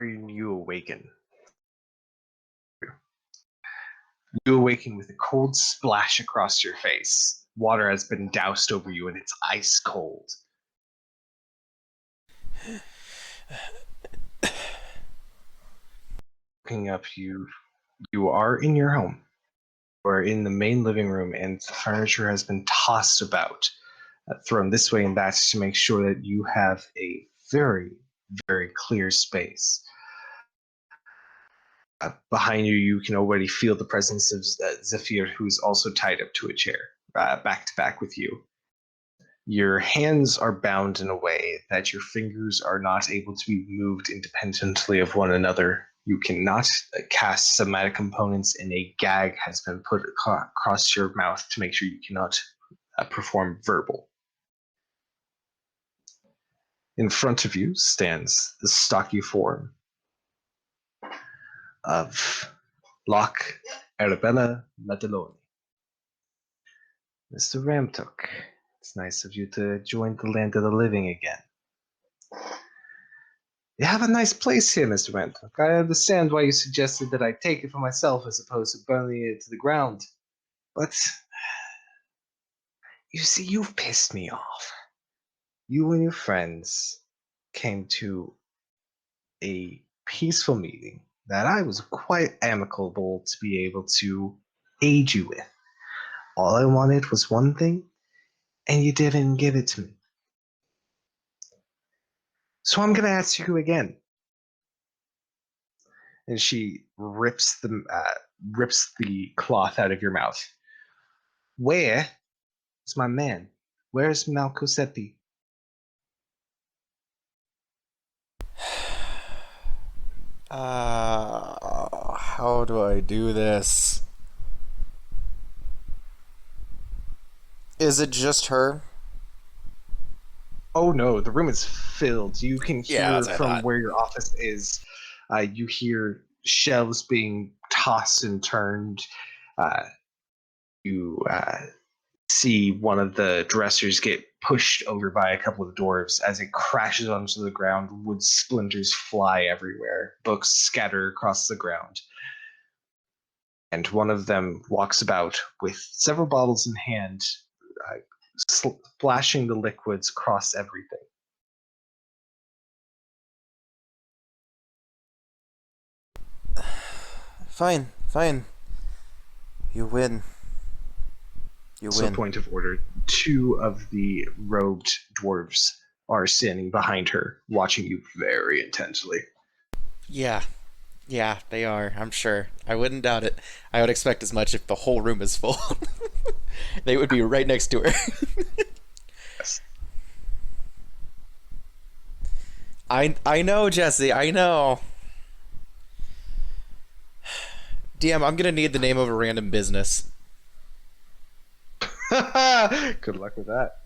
You awaken. You awaken with a cold splash across your face. Water has been doused over you and it's ice cold. Looking up, you are in your home. You are in the main living room, and the furniture has been tossed about, thrown this way and that to make sure that you have a very, very clear space. Behind you, you can already feel the presence of Zephyr, who's also tied up to a chair, back to back with you. Your hands are bound in a way that your fingers are not able to be moved independently of one another. You cannot cast somatic components, and a gag has been put across your mouth to make sure you cannot perform verbal. In front of you stands the stocky form of Locke Arabella Madeloni. Mr. Ramtuk, it's nice of you to join the land of the living again. You have a nice place here, Mr. Ramtuk. I understand why you suggested that I take it for myself as opposed to burning it to the ground. But, you see, you've pissed me off. You and your friends came to a peaceful meeting that I was quite amicable to be able to aid you with. All I wanted was one thing, and you didn't give it to me. So I'm going to ask you again. And she rips the cloth out of your mouth. Where is my man? Where's Malcosetti? How do I do this? Is it just her? Oh no, the room is filled. You can Yeah, hear that's what I from thought. where your office is. You hear shelves being tossed and turned. You see one of the dressers get pushed over by a couple of dwarves as it crashes onto the ground. Wood splinters fly everywhere. Books scatter across the ground. And one of them walks about with several bottles in hand, splashing the liquids across everything. Fine, fine. You win. You So, win. point of order, two of the robed dwarves are standing behind her, watching you very intensely. Yeah, yeah, they are, I'm sure. I wouldn't doubt it. I would expect as much if the whole room is full. They would be right next to her. Yes. I know, Jesse, I know. DM, I'm gonna need the name of a random business. Good luck with that.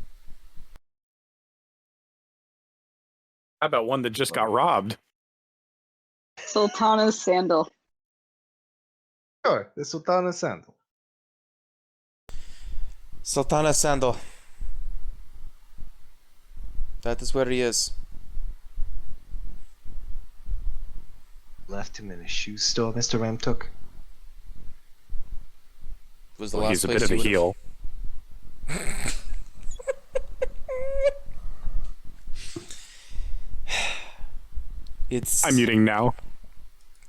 How about one that just got robbed? Sultana's sandal. Sure, the Sultana Sandal. Sultana Sandal. That is where he is. Left him in a shoe store, Mr. Ramtuk. Was the Well, last he's a place bit of a you heel. It's I'm muting now.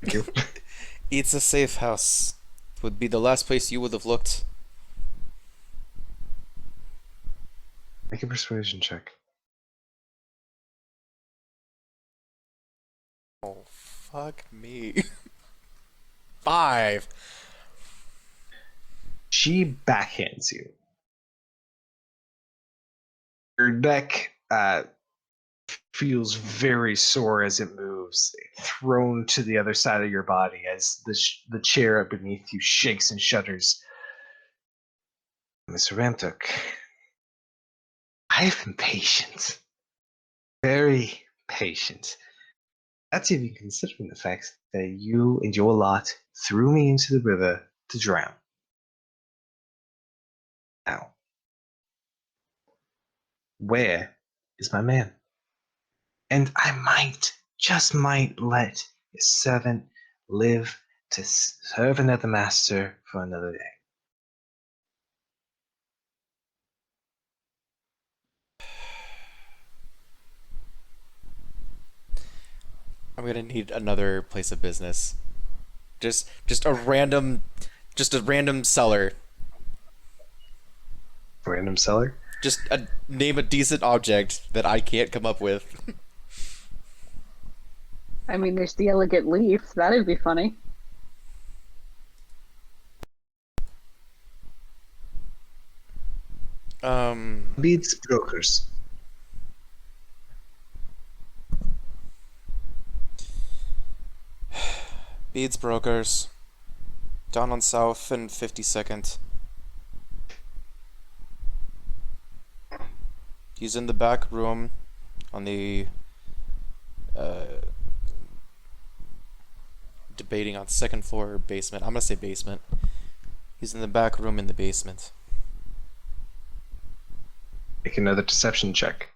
Thank you. It's a safe house. It would be the last place you would have looked. Make a persuasion check. Oh, fuck me. 5. She backhands you. Your neck feels very sore as it moves, thrown to the other side of your body as the chair beneath you shakes and shudders. Mr. Ramtuk, I've been patient. Very patient. That's even considering the fact that you and your lot threw me into the river to drown. Now, where is my man? And I might just might let his servant live to serve another master for another day. I'm gonna need another place of business. Just a random, just a random seller. Random seller? Name a decent object that I can't come up with. I mean, there's the elegant leaf. That'd be funny. Beats brokers. Beads brokers. Down on South and 52nd. He's in the back room on the debating on second floor or basement. I'm gonna say basement. He's in the back room in the basement. Make another deception check.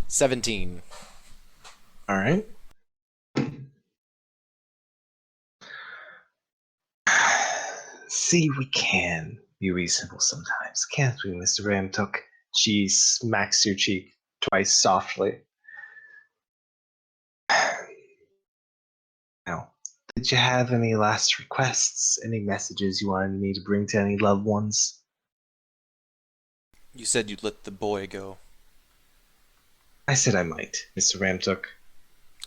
$17. All right. See, we can be reasonable sometimes, can't we, Mr. Ramtook? She smacks your cheek twice softly. Now, did you have any last requests? Any messages you wanted me to bring to any loved ones? You said you'd let the boy go. I said I might, Mr. Ramtook.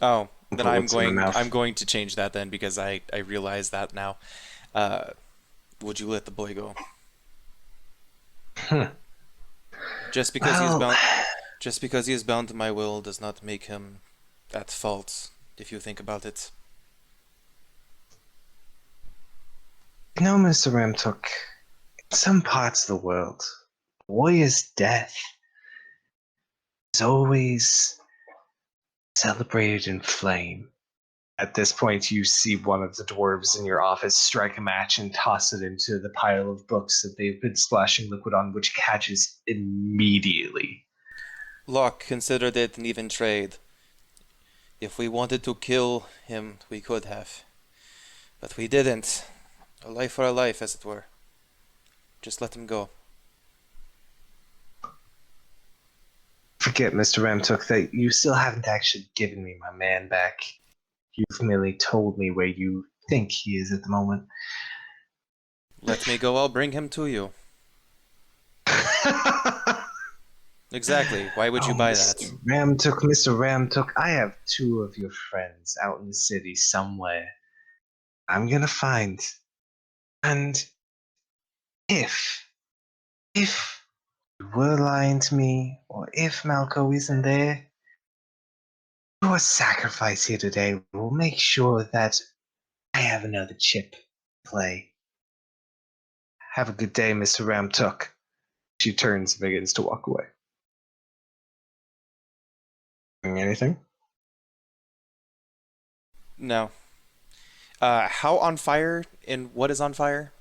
Oh, then Put what's in my mouth. I'm going to change that then because I realize that now. Would you let the boy go? Just because he is bound to my will does not make him at fault, if you think about it. You know, Mr. Ramtook, in some parts of the world, a warrior's death is always celebrated in flame. At this point, you see one of the dwarves in your office strike a match and toss it into the pile of books that they've been splashing liquid on, which catches immediately. Locke considered it an even trade. If we wanted to kill him, we could have. But we didn't. A life for a life, as it were. Just let him go. Forget, Mr. Ramtook, that you still haven't actually given me my man back. You've merely told me where you think he is at the moment. Let me go, I'll bring him to you. Exactly. Why would you buy that? Mr. Ramtook, I have two of your friends out in the city somewhere. I'm gonna find. And if you were lying to me, or if Malco isn't there, your sacrifice here today will make sure that I have another chip to play. Have a good day, Mr. Ramtook. She turns and begins to walk away. Anything? No. How on fire and what is on fire?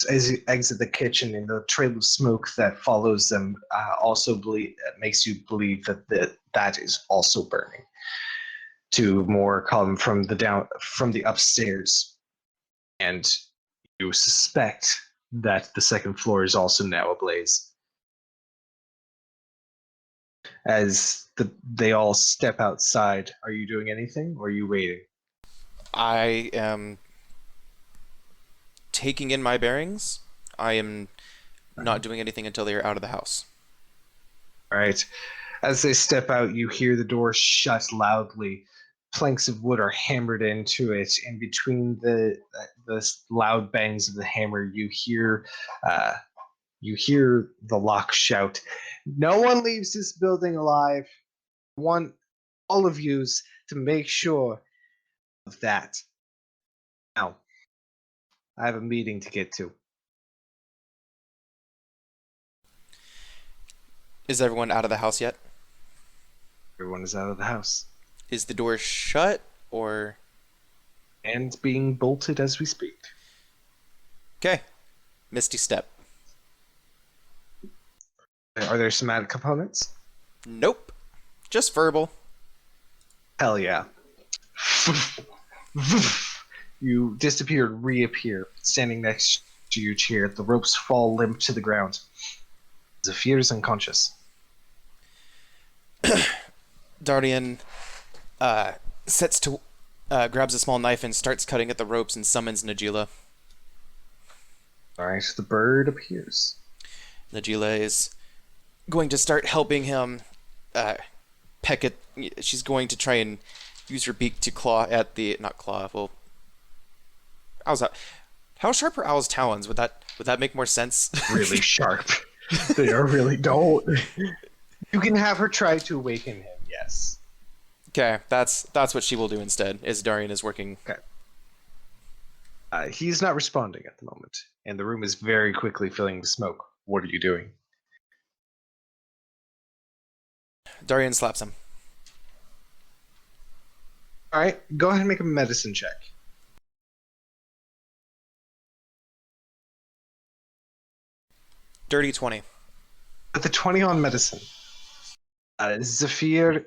As you exit the kitchen, and the trail of smoke that follows them also makes you believe that that is also burning. Two more come from the upstairs, and you suspect that the second floor is also now ablaze. As they all step outside, are you doing anything, or are you waiting? I am taking in my bearings. I am not doing anything until they are out of the house. All right. As they step out, you hear the door shut loudly. Planks of wood are hammered into it, and between the loud bangs of the hammer, you hear the Locke shout, "No one leaves this building alive. I want all of yous to make sure of that. Now, I have a meeting to get to." Is everyone out of the house yet? Everyone is out of the house Is the door shut or... and being bolted as we speak. Okay. Misty Step. Are there somatic components? Nope. Just verbal. Hell yeah. You disappear, reappear, standing next to your chair. The ropes fall limp to the ground. Zafir is unconscious. Dardian sets to grabs a small knife and starts cutting at the ropes and summons Najila. Alright, the bird appears. Najila is going to start helping him peck at. She's going to try and use her beak to claw at the not claw. Well, how sharp are owl's talons? Would that make more sense? Really sharp. They are really don't. You can have her try to awaken him. Yes. Okay, that's what she will do instead. As Dardian is working. Okay. He's not responding at the moment, and the room is very quickly filling with smoke. What are you doing? Dardian slaps him. All right, go ahead and make a medicine check. Dirty 20. With the 20 on medicine, Zafir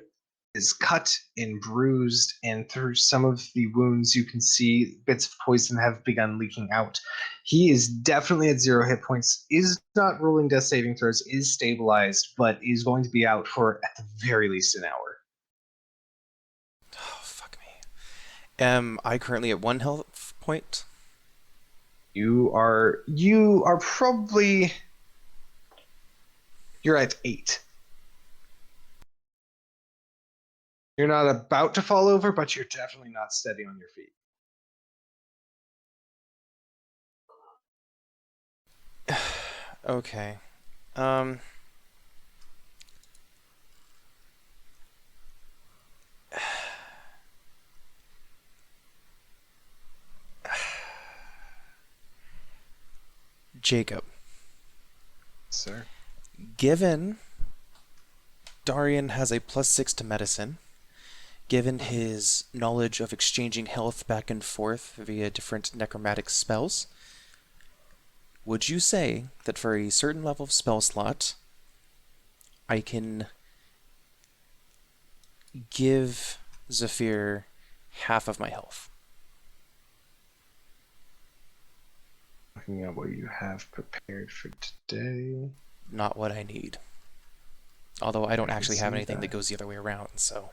is cut and bruised, and through some of the wounds, you can see bits of poison have begun leaking out. He is definitely at 0 hit points, is not rolling death saving throws, is stabilized, but is going to be out for at the very least an hour. Oh, fuck me. Am I currently at 1 health point? You are probably you're at 8. You're not about to fall over, but you're definitely not steady on your feet. Okay. Jacob. Sir. Given Dardian has a +6 to medicine, given his knowledge of exchanging health back and forth via different necromantic spells, would you say that for a certain level of spell slot, I can give Zafir half of my health? Looking at what you have prepared for today. Not what I need. Although I don't actually have see anything that that. goes the other way around, so...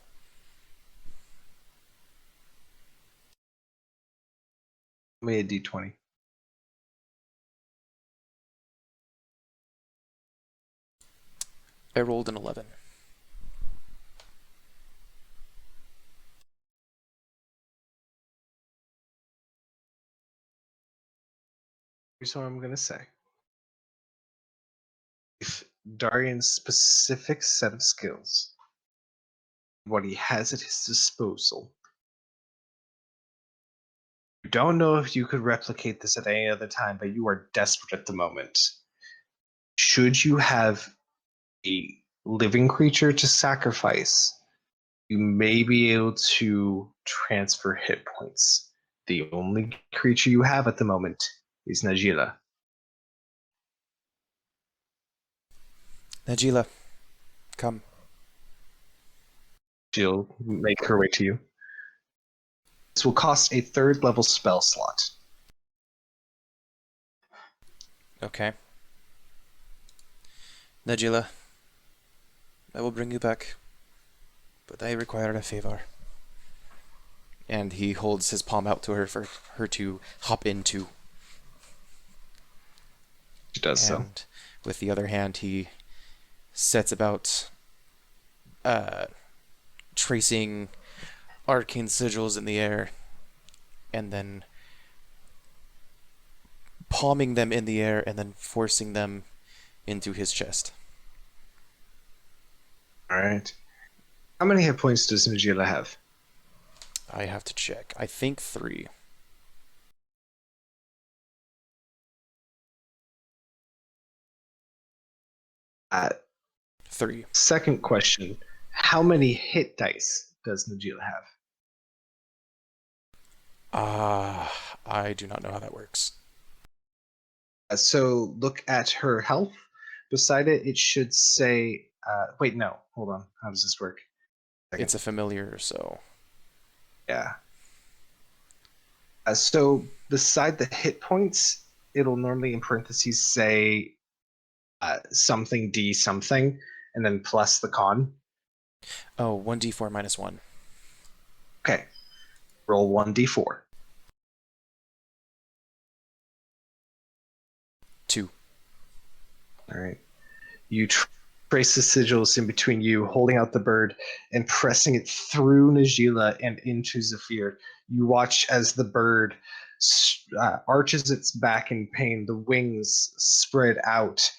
Give me a d20. I rolled an 11. Here's what I'm gonna say. If Darian's specific set of skills, what he has at his disposal, you don't know if you could replicate this at any other time, but you are desperate at the moment. Should you have a living creature to sacrifice, you may be able to transfer hit points. The only creature you have at the moment is Najila. Najila, come. She'll make her way to you. This will cost a 3rd level spell slot. Okay. Najila, I will bring you back, but I require a favor. And he holds his palm out to her for her to hop into. She does so. And with the other hand, he sets about tracing arcane sigils in the air and then palming them in the air and then forcing them into his chest. Alright. How many hit points does Najila have? I have to check. I think 3. Uh, 3. Second question. How many hit dice does Najila have? I do not know how that works. So look at her health beside it, it should say. Wait, no. Hold on. How does this work? Second. It's a familiar, so Yeah. So beside the hit points, it'll normally in parentheses say something D something, and then plus the con. oh, 1d4 minus 1. Okay. Roll 1d4. 2. All right. You trace the sigils in between you, holding out the bird and pressing it through Najila and into Zephyr. You watch as the bird arches its back in pain, the wings spread out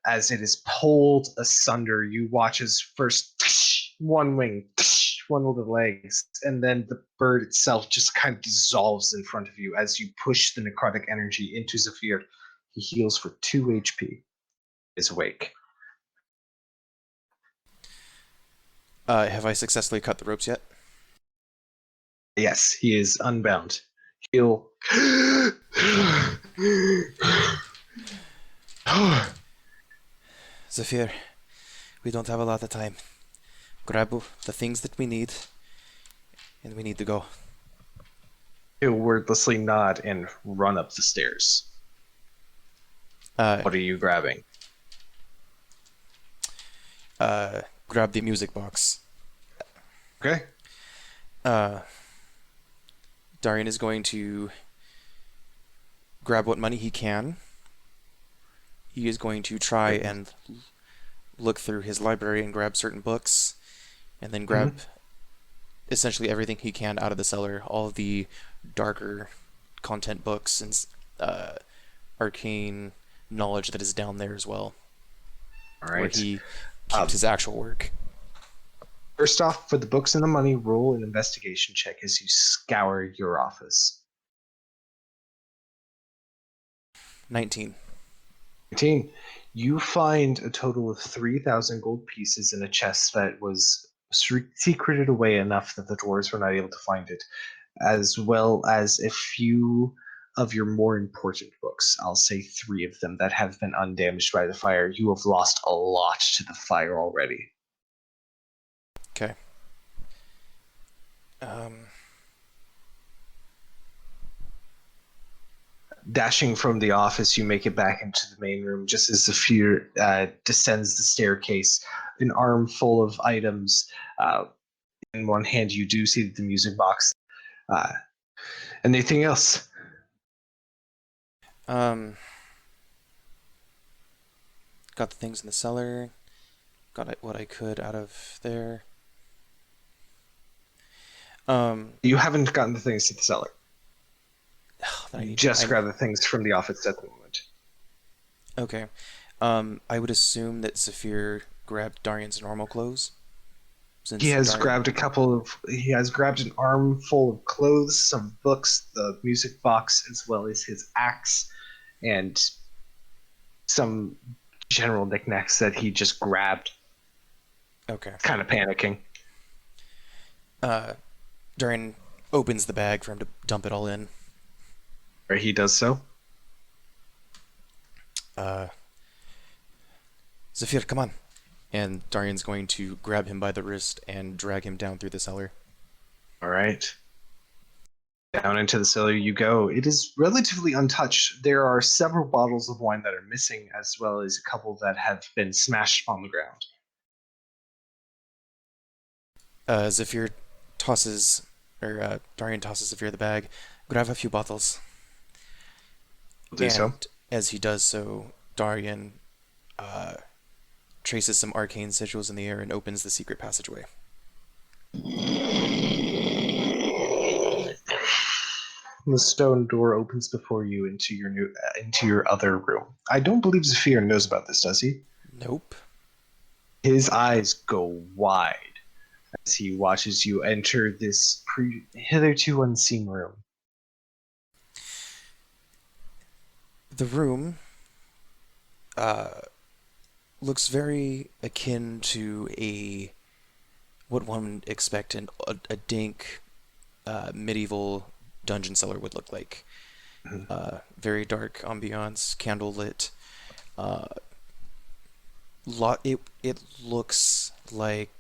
as it is pulled asunder. You watch as first one wing, one of the legs, and then the bird itself just kind of dissolves in front of you as you push the necrotic energy into Zephyr. He heals for 2 HP. Is awake. Have I successfully cut the ropes yet? Yes, he is unbound. He'll. Zephyr, we don't have a lot of time. Grab the things that we need, and we need to go. He'll wordlessly nod and run up the stairs. What are you grabbing? Grab the music box. Okay. Darian is going to grab what money he can. He is going to try and look through his library and grab certain books, and then grab essentially everything he can out of the cellar, all the darker content books and arcane knowledge that is down there as well. All right. Where he keeps his actual work. First off, for the books and the money, roll an investigation check as you scour your office. 19. 19. You find a total of 3,000 gold pieces in a chest that was secreted away enough that the dwarves were not able to find it, as well as a few of your more important books. I'll say 3 of them that have been undamaged by the fire. You have lost a lot to the fire already. Okay. Dashing from the office, you make it back into the main room just as Zephyr descends the staircase, an arm full of items. In one hand, you do see the music box. Anything else? Got the things in the cellar. Got what I could out of there. You haven't gotten the things to the cellar. I Grab the things from the office at the moment. Okay. I would assume that Zephyr grabbed Darian's normal clothes. Since He has Darian... grabbed an armful of clothes, some books, the music box, as well as his axe, and some general knickknacks that he just grabbed. Okay. Kind of panicking. Darian opens the bag for him to dump it all in. Right, he does so. Zephyr, come on. And Darian's going to grab him by the wrist and drag him down through the cellar. All right. Down into the cellar you go. It is relatively untouched. There are several bottles of wine that are missing, as well as a couple that have been smashed on the ground. Zephyr tosses, or Darian tosses Zephyr the bag. Grab a few bottles. Do so. As he does so, Darian traces some arcane sigils in the air and opens the secret passageway. The stone door opens before you into your other room. I don't believe Zephyr knows about this, does he? Nope. His eyes go wide as he watches you enter this hitherto unseen room. The room looks very akin to what one would expect a dank medieval dungeon cellar would look like. Very dark ambiance, candlelit, it looks like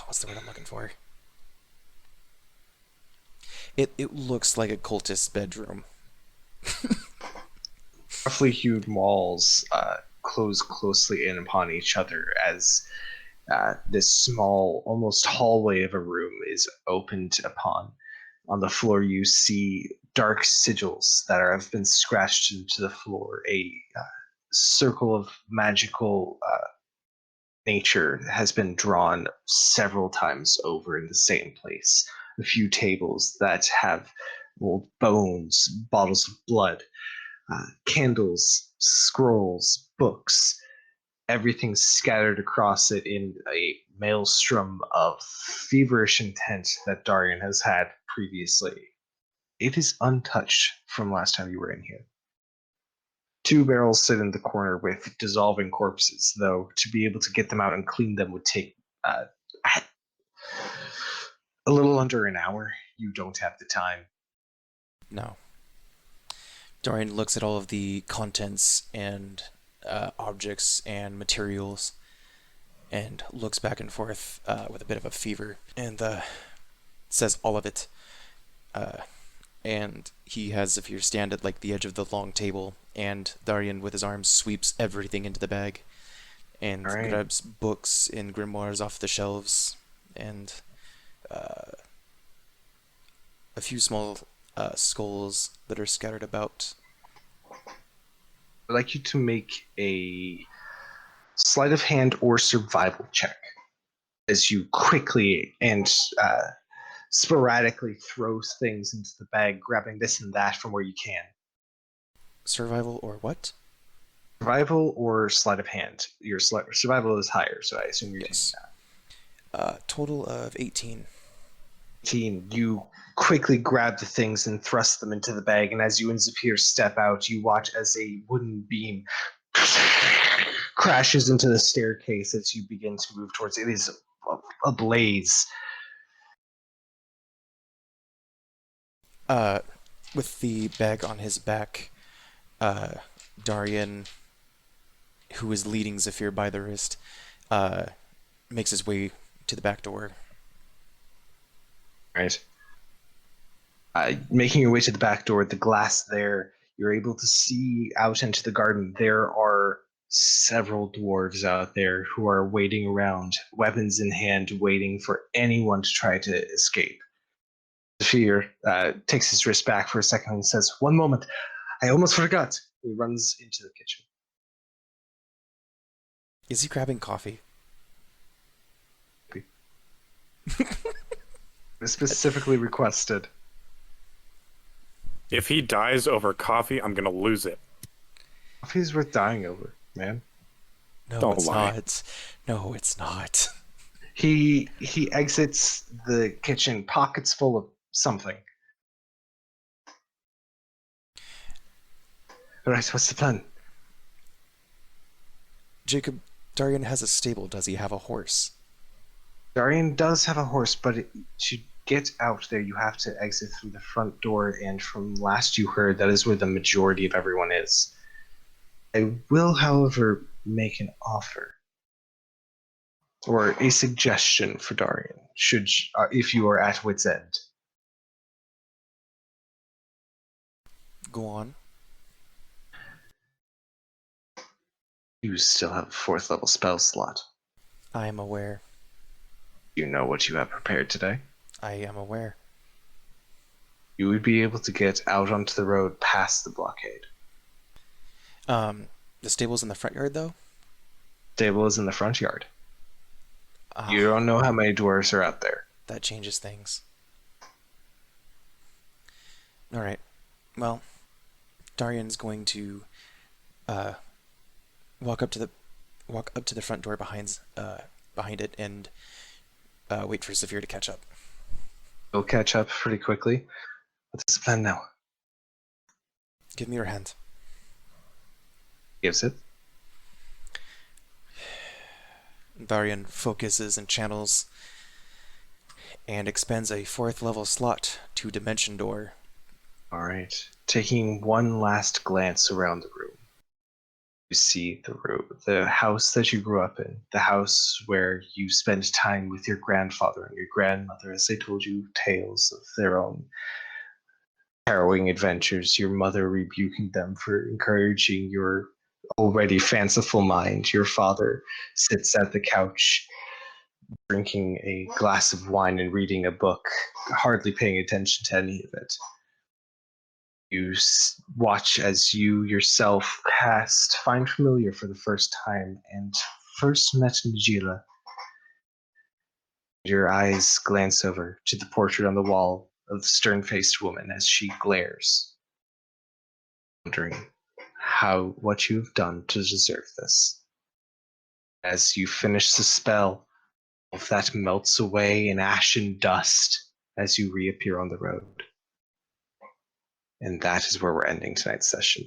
what's the word I'm looking for? It looks like a cultist's bedroom. Roughly hewn walls close closely in upon each other as this small, almost hallway of a room is opened upon. On the floor, you see dark sigils that have been scratched into the floor. A circle of magical nature has been drawn several times over in the same place. A few tables that have old bones, bottles of blood, candles, scrolls, books, everything scattered across it in a maelstrom of feverish intent that Darian has had previously. It is untouched from last time you were in here. Two barrels sit in the corner with dissolving corpses, though to be able to get them out and clean them would take uh, a little under an hour. You don't have the time. No. Dorian looks at all of the contents and objects and materials and looks back and forth with a bit of a fever and says all of it. And he has Zephyr stand at like the edge of the long table, and Darian with his arms sweeps everything into the bag and All right. grabs books and grimoires off the shelves and a few small skulls that are scattered about. I'd like you to make a sleight of hand or survival check as you quickly and sporadically throw things into the bag, grabbing this and that from where you can. Survival or what? Survival or sleight of hand. Your survival is higher, so I assume you're Yes. taking that. Total of 18. You quickly grab the things and thrust them into the bag, and as you and Zephyr step out, you watch as a wooden beam crashes into the staircase as you begin to move towards it. It is ablaze. With the bag on his back, Darian, who is leading Zephyr by the wrist, makes his way to the back door. Right. Making your way to the back door, the glass there, you're able to see out into the garden. There are several dwarves out there who are waiting around, weapons in hand, waiting for anyone to try to escape. Zephyr takes his wrist back for a second and says, "One moment, I almost forgot." He runs into the kitchen. Is he grabbing coffee? Specifically requested. If he dies over coffee, I'm gonna lose it. Coffee's worth dying over, man. No, Don't it's lie. not. No, it's not. He exits the kitchen, pockets full of something. All right, what's the plan? Jacob, Darian has a stable. Does he have a horse? Darian does have a horse, but to get out there, you have to exit through the front door, and from last you heard, that is where the majority of everyone is. I will, however, make an offer. Or a suggestion for Darian, if you are at wit's end. Go on. You still have a 4th level spell slot. I am aware. You know what you have prepared today? I am aware. You would be able to get out onto the road past the blockade. The stable's in the front yard, though? Stable is in the front yard. Ah, You don't know how many dwarves are out there. that changes things. Alright. Well, Darian's going to walk up to the front door behind it and wait for Zephyr to catch up. You'll catch up pretty quickly. What's the plan now? Give me your hand. Gives it. Darian focuses and channels and expends a 4th level slot to Dimension Door. All right. Taking one last glance around the room, You see the house that you grew up in, the house where you spent time with your grandfather and your grandmother as they told you tales of their own harrowing adventures, your mother rebuking them for encouraging your already fanciful mind. Your father sits at the couch drinking a glass of wine and reading a book, hardly paying attention to any of it. You watch as you yourself find familiar for the first time and first met Najila. Your eyes glance over to the portrait on the wall of the stern-faced woman as she glares, wondering what you have done to deserve this. As you finish the spell, all of that melts away in ash and dust as you reappear on the road. And that is where we're ending tonight's session.